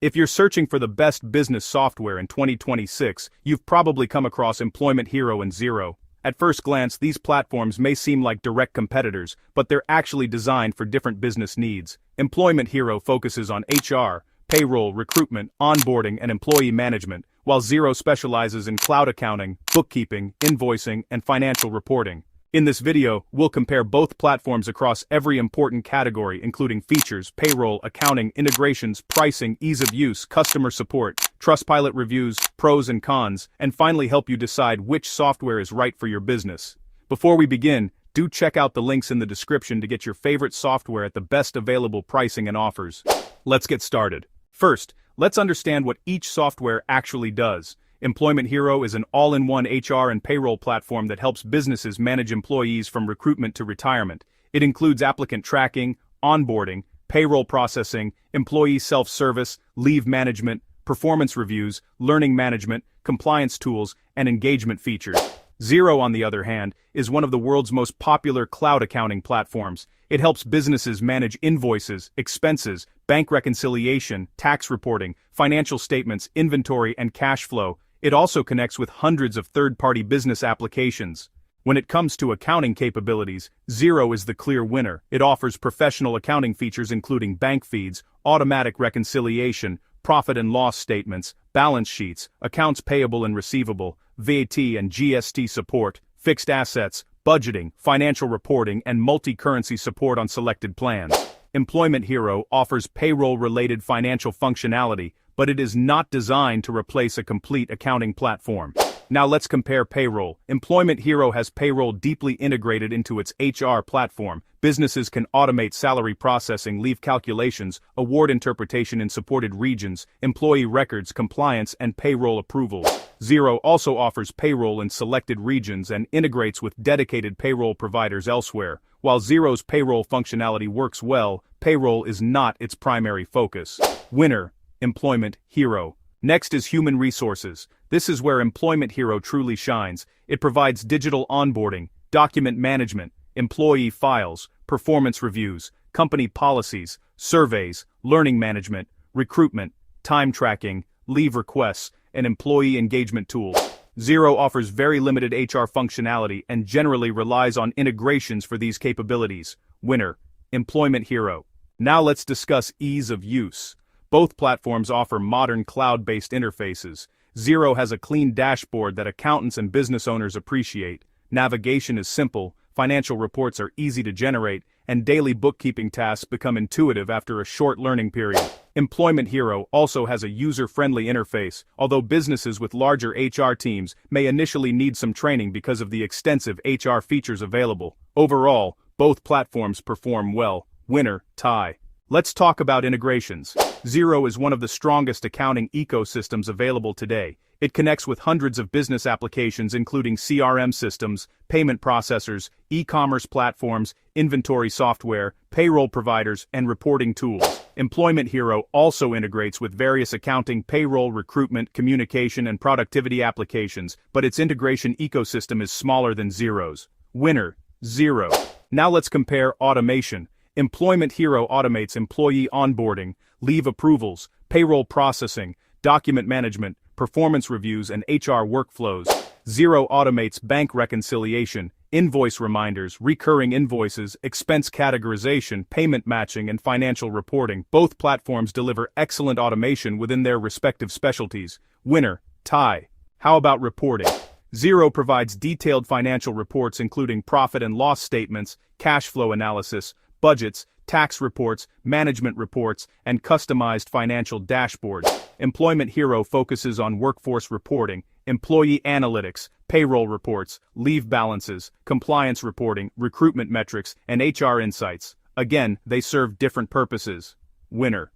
If you're searching for the best business software in 2026, you've probably come across Employment Hero and Xero. At first glance, these platforms may seem like direct competitors, but they're actually designed for different business needs. Employment Hero focuses on HR, payroll, recruitment, onboarding, and employee management, while Xero specializes in cloud accounting, bookkeeping, invoicing, and financial reporting. In this video, we'll compare both platforms across every important category, including features, payroll, accounting, integrations, pricing, ease of use, customer support, Trustpilot reviews, pros and cons, and finally help you decide which software is right for your business. Before we begin, do check out the links in the description to get your favorite software at the best available pricing and offers. Let's get started. First, let's understand what each software actually does. Employment Hero is an all-in-one HR and payroll platform that helps businesses manage employees from recruitment to retirement. It includes applicant tracking, onboarding, payroll processing, employee self-service, leave management, performance reviews, learning management, compliance tools, and engagement features. Xero, on the other hand, is one of the world's most popular cloud accounting platforms. It helps businesses manage invoices, expenses, bank reconciliation, tax reporting, financial statements, inventory, and cash flow. It also connects with hundreds of third-party business applications. When it comes to accounting capabilities, Xero is the clear winner. It offers professional accounting features including bank feeds, automatic reconciliation, profit and loss statements, balance sheets, accounts payable and receivable, VAT and GST support, fixed assets, budgeting, financial reporting, and multi-currency support on selected plans. Employment Hero offers payroll-related financial functionality, but it is not designed to replace a complete accounting platform. Now let's compare payroll. Employment Hero has payroll deeply integrated into its HR platform. Businesses can automate salary processing, leave calculations, award interpretation in supported regions, employee records, compliance, and payroll approvals. Xero also offers payroll in selected regions and integrates with dedicated payroll providers elsewhere. While Xero's payroll functionality works well, payroll is not its primary focus. Winner: Employment Hero. Next is human resources. This is where Employment Hero truly shines. It provides digital onboarding, document management, employee files, performance reviews, company policies, surveys, learning management, recruitment, time tracking, leave requests, and employee engagement tools. Xero offers very limited HR functionality and generally relies on integrations for these capabilities. Winner: Employment Hero. Now let's discuss ease of use. Both platforms offer modern cloud-based interfaces. Xero has a clean dashboard that accountants and business owners appreciate. Navigation is simple, financial reports are easy to generate, and daily bookkeeping tasks become intuitive after a short learning period. Employment Hero also has a user-friendly interface, although businesses with larger HR teams may initially need some training because of the extensive HR features available. Overall, both platforms perform well. Winner, tie. Let's talk about integrations. Xero is one of the strongest accounting ecosystems available today. It connects with hundreds of business applications including CRM systems, payment processors, e-commerce platforms, inventory software, payroll providers, and reporting tools. Employment Hero also integrates with various accounting, payroll, recruitment, communication, and productivity applications, but its integration ecosystem is smaller than Xero's. Winner: Xero. Now let's compare automation. Employment Hero automates employee onboarding, leave approvals, payroll processing, document management, performance reviews, and HR workflows. Xero automates bank reconciliation, invoice reminders, recurring invoices, expense categorization, payment matching, and financial reporting. Both platforms deliver excellent automation within their respective specialties. Winner, tie. How about reporting? Xero provides detailed financial reports including profit and loss statements, cash flow analysis, budgets, tax reports, management reports, and customized financial dashboards. Employment Hero focuses on workforce reporting, employee analytics, payroll reports, leave balances, compliance reporting, recruitment metrics, and HR insights. Again, they serve different purposes. Winner: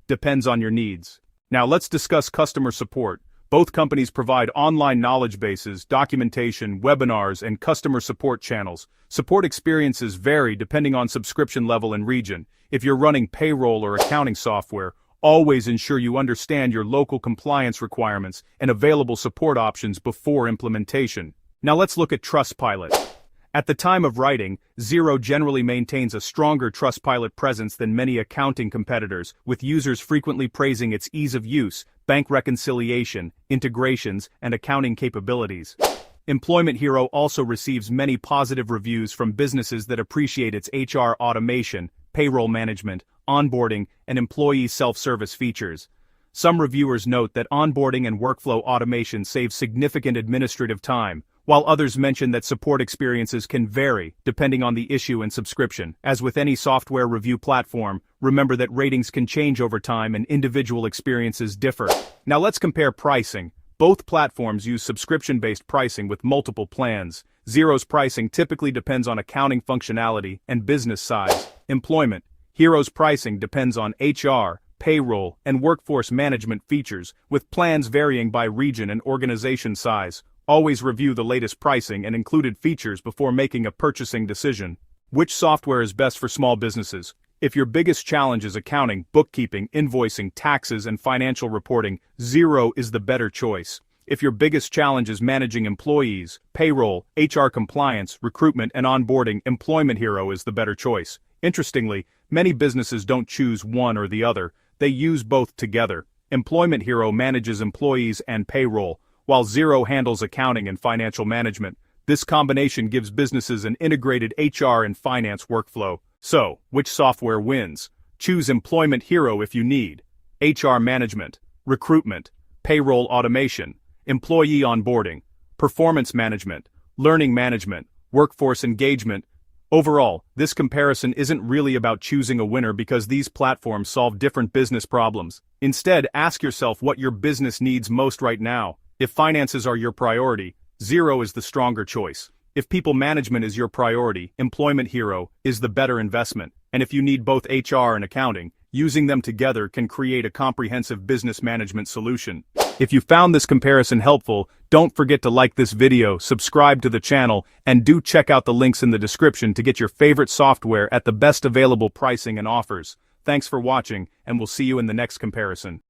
depends on your needs. Now let's discuss customer support. Both companies provide online knowledge bases, documentation, webinars, and customer support channels. Support experiences vary depending on subscription level and region. If you're running payroll or accounting software, always ensure you understand your local compliance requirements and available support options before implementation. Now let's look at Trustpilot. At the time of writing, Xero generally maintains a stronger Trustpilot presence than many accounting competitors, with users frequently praising its ease of use, bank reconciliation, integrations, and accounting capabilities. Employment Hero also receives many positive reviews from businesses that appreciate its HR automation, payroll management, onboarding, and employee self-service features. Some reviewers note that onboarding and workflow automation save significant administrative time, while others mention that support experiences can vary depending on the issue and subscription. As with any software review platform, remember that ratings can change over time and individual experiences differ. Now let's compare pricing. Both platforms use subscription-based pricing with multiple plans. Xero's pricing typically depends on accounting functionality and business size. Employment Hero's pricing depends on HR, payroll, and workforce management features, with plans varying by region and organization size. Always review the latest pricing and included features before making a purchasing decision. Which software is best for small businesses? If your biggest challenge is accounting, bookkeeping, invoicing, taxes, and financial reporting, Xero is the better choice. If your biggest challenge is managing employees, payroll, HR compliance, recruitment, and onboarding, Employment Hero is the better choice. Interestingly, many businesses don't choose one or the other, they use both together. Employment Hero manages employees and payroll, while Xero handles accounting and financial management. This combination gives businesses an integrated HR and finance workflow. So, which software wins? Choose Employment Hero if you need HR management, recruitment, payroll automation, employee onboarding, performance management, learning management, workforce engagement. Overall, this comparison isn't really about choosing a winner because these platforms solve different business problems. Instead, ask yourself what your business needs most right now. If finances are your priority, Xero is the stronger choice. If people management is your priority, Employment Hero is the better investment. And if you need both HR and accounting, using them together can create a comprehensive business management solution. If you found this comparison helpful, don't forget to like this video, subscribe to the channel, and do check out the links in the description to get your favorite software at the best available pricing and offers. Thanks for watching, and we'll see you in the next comparison.